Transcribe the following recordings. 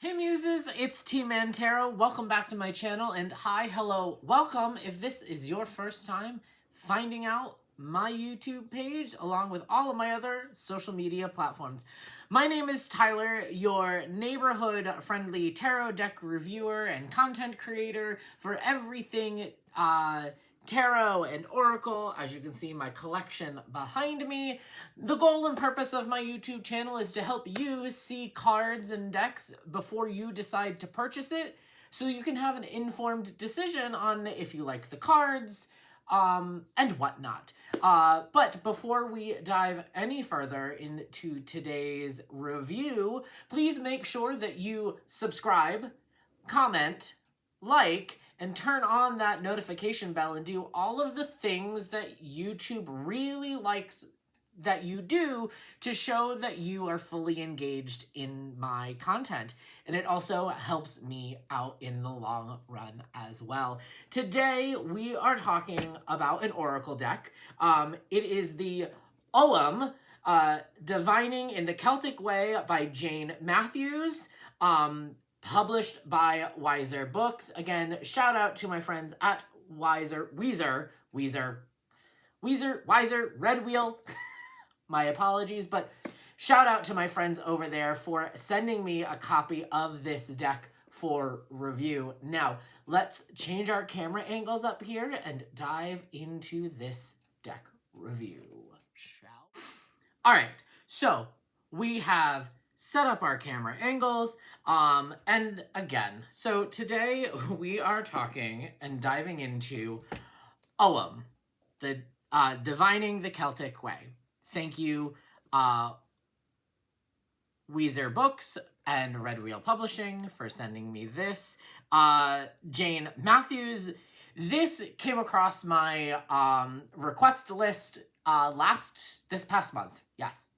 Hey Muses, it's T-Mann Tarot. Welcome back to my channel, and hi, hello, welcome if this is your first time finding out my YouTube page along with all of my other social media platforms. My name is Tyler, your neighborhood friendly tarot deck reviewer and content creator for everything tarot and oracle. As you can see, my collection behind me. The goal and purpose of my YouTube channel is to help you see cards and decks before you decide to purchase it, so you can have an informed decision on if you like the cards and whatnot. But before we dive any further into today's review, please make sure that you subscribe, comment, like, and turn on that notification bell and do all of the things that YouTube really likes that you do to show that you are fully engaged in my content. And it also helps me out in the long run as well. Today, we are talking about an oracle deck. It is the Ogham Divining in the Celtic Way by Jane Matthews. Published by Wiser Books. Again, shout out to my friends at Wiser, Red Wheel. My apologies, but shout out to my friends over there for sending me a copy of this deck for review. Now, let's change our camera angles up here and dive into this deck review. All right, so we have set up our camera angles, and again, so today we are talking and diving into Ogham, the Divining the Celtic Way. Thank you, Weezer Books and Red Wheel Publishing for sending me this. Jane Matthews, this came across my request list this past month. Yes.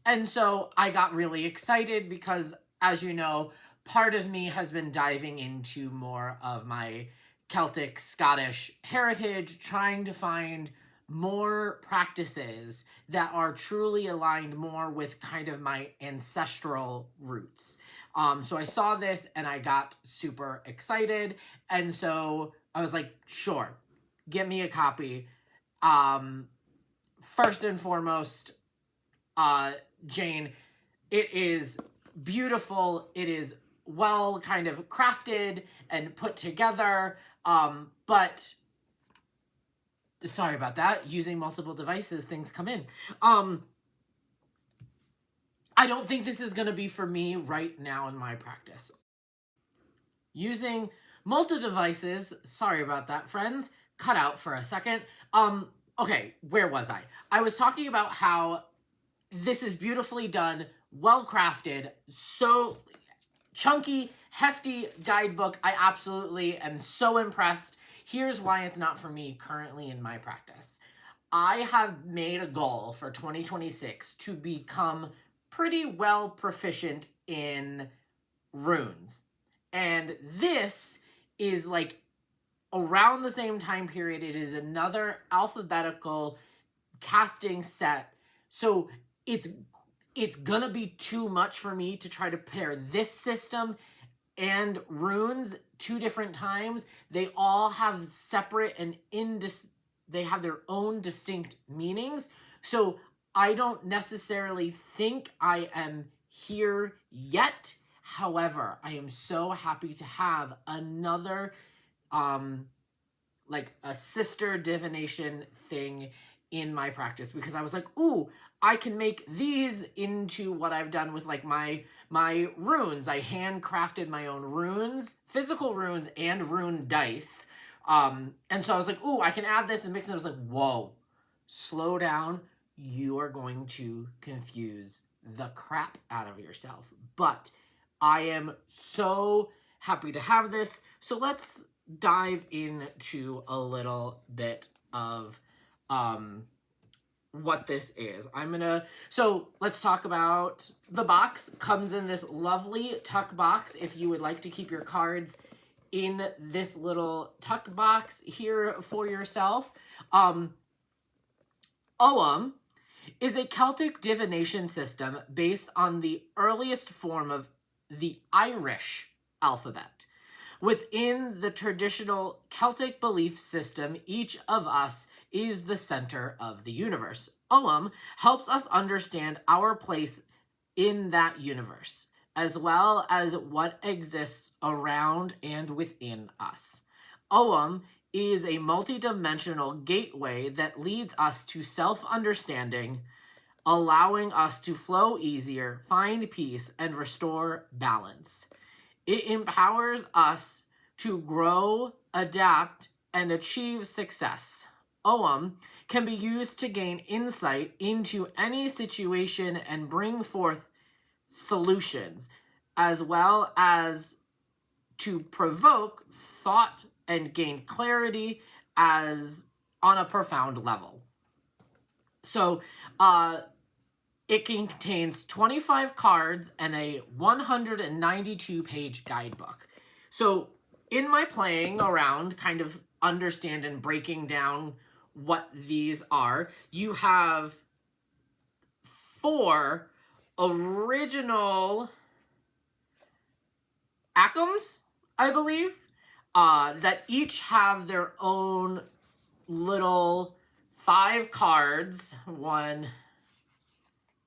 And so I got really excited because, as you know, part of me has been diving into more of my Celtic Scottish heritage, trying to find more practices that are truly aligned more with kind of my ancestral roots. So I saw this and I got super excited. And so I was like, sure, get me a copy. First and foremost, Jane, it is beautiful. It is well kind of crafted and put together. But sorry about that. Using multiple devices, things come in. I don't think this is going to be for me right now in my practice. Using multi-devices, sorry about that, friends. Cut out for a second. Okay, where was I? I was talking about how this is beautifully done, well-crafted, so chunky, hefty guidebook. I absolutely am so impressed. Here's why it's not for me currently in my practice. I have made a goal for 2026 to become pretty well proficient in runes. And this is like around the same time period. It is another alphabetical casting set. So it's gonna be too much for me to try to pair this system and runes 2 different times. They all have separate and they have their own distinct meanings. So I don't necessarily think I am here yet. However, I am so happy to have another like a sister divination thing in my practice, because I was like, ooh, I can make these into what I've done with like my runes. I handcrafted my own runes, physical runes and rune dice. And so I was like, ooh, I can add this and mix it. I was like, whoa, slow down. You are going to confuse the crap out of yourself. But I am so happy to have this. So let's dive into a little bit of what this is. So let's talk about the box. Comes in this lovely tuck box if you would like to keep your cards in this little tuck box here for yourself. Ogham is a Celtic divination system based on the earliest form of the Irish alphabet. Within the traditional Celtic belief system, each of us is the center of the universe. Ogham helps us understand our place in that universe, as well as what exists around and within us. Ogham is a multidimensional gateway that leads us to self-understanding, allowing us to flow easier, find peace, and restore balance. It empowers us to grow, adapt, and achieve success. Ogham can be used to gain insight into any situation and bring forth solutions, as well as to provoke thought and gain clarity as on a profound level. So, it contains 25 cards and a 192-page guidebook. So in my playing around, kind of understand and breaking down what these are, you have 4 original Ocghams, I believe, that each have their own little 5 cards. 1,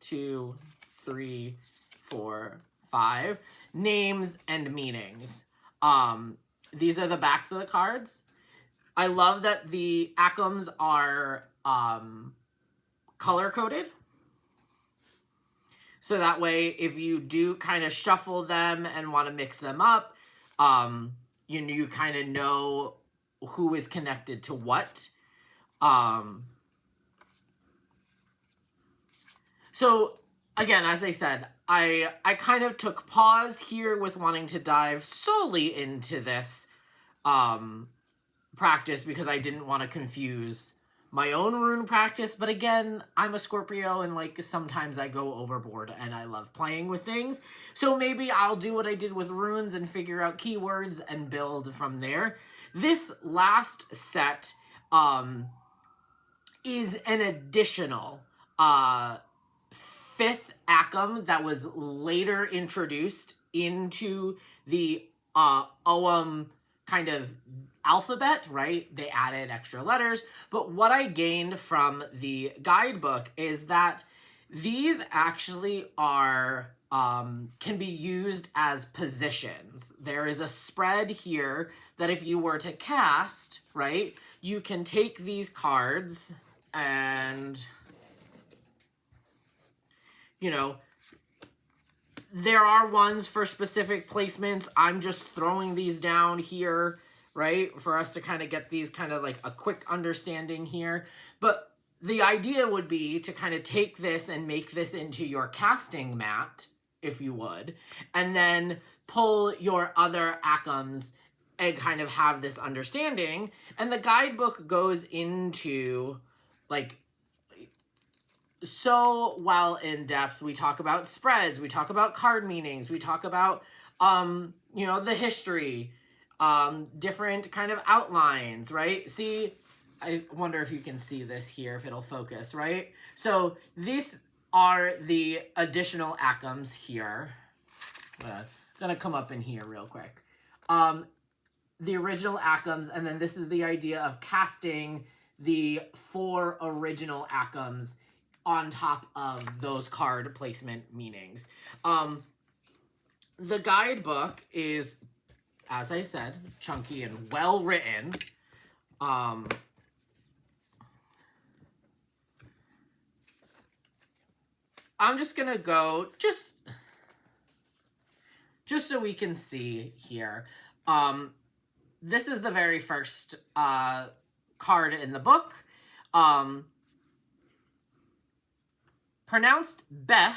2, 3, 4, 5 names and meanings. These are the backs of the cards. I love that the Ocghams are color coded. So that way, if you do kind of shuffle them and want to mix them up, you kind of know who is connected to what. So again, as I said, I kind of took pause here with wanting to dive solely into this practice because I didn't want to confuse my own rune practice. But again, I'm a Scorpio and like sometimes I go overboard and I love playing with things. So maybe I'll do what I did with runes and figure out keywords and build from there. This last set is an additional 5th Ogham that was later introduced into the Ogham kind of alphabet, right? They added extra letters. But what I gained from the guidebook is that these actually are can be used as positions. There is a spread here that if you were to cast, right, you can take these cards and, you know, there are ones for specific placements. I'm just throwing these down here, right, for us to kind of get these kind of like a quick understanding here. But the idea would be to kind of take this and make this into your casting mat, if you would, and then pull your other Oghams and kind of have this understanding. And the guidebook goes into like so well in depth. We talk about spreads, we talk about card meanings, we talk about you know, the history, different kind of outlines, right? See, I wonder if you can see this here, if it'll focus, right? So these are the additional Oghams here. Gonna come up in here real quick. The original Oghams, and then this is the idea of casting the 4 original Oghams on top of those card placement meanings. The guidebook is, as I said, chunky and well written. I'm just gonna go just so we can see here. This is the very first card in the book. Pronounced Bech,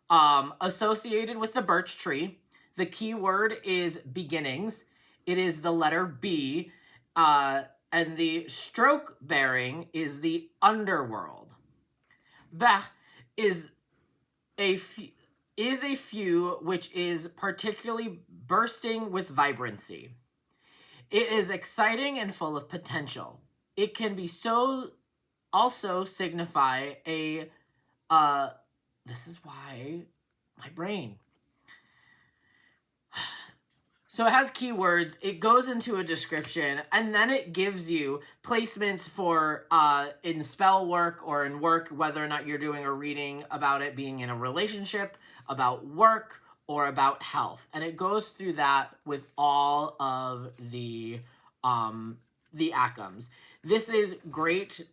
associated with the birch tree. The key word is beginnings. It is the letter B, and the stroke bearing is the underworld. Bech is a few which is particularly bursting with vibrancy. It is exciting and full of potential. It can be so also signify a this is why my brain. So it has keywords, it goes into a description, and then it gives you placements for in spell work or in work, whether or not you're doing a reading about it being in a relationship, about work, or about health. And it goes through that with all of the Oghams. This is great.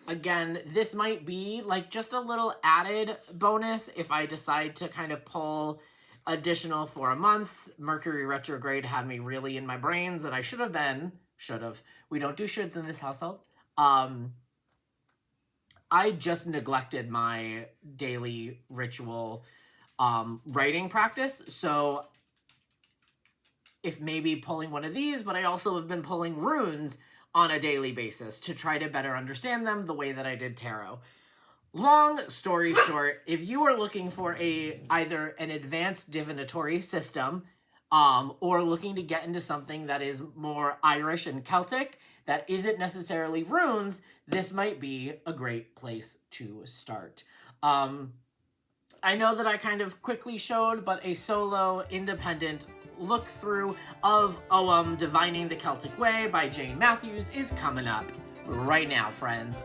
Again, this might be like just a little added bonus if I decide to kind of pull additional for a month. Mercury retrograde had me really in my brains that I should have. We don't do shoulds in this household. I just neglected my daily ritual writing practice. So if maybe pulling one of these, but I also have been pulling runes on a daily basis to try to better understand them the way that I did tarot. Long story short, if you are looking for either an advanced divinatory system or looking to get into something that is more Irish and Celtic that isn't necessarily runes, this might be a great place to start. I know that I kind of quickly showed, but a solo independent look through of Ogham Divining the Celtic Way by Jane Matthews is coming up right now, friends.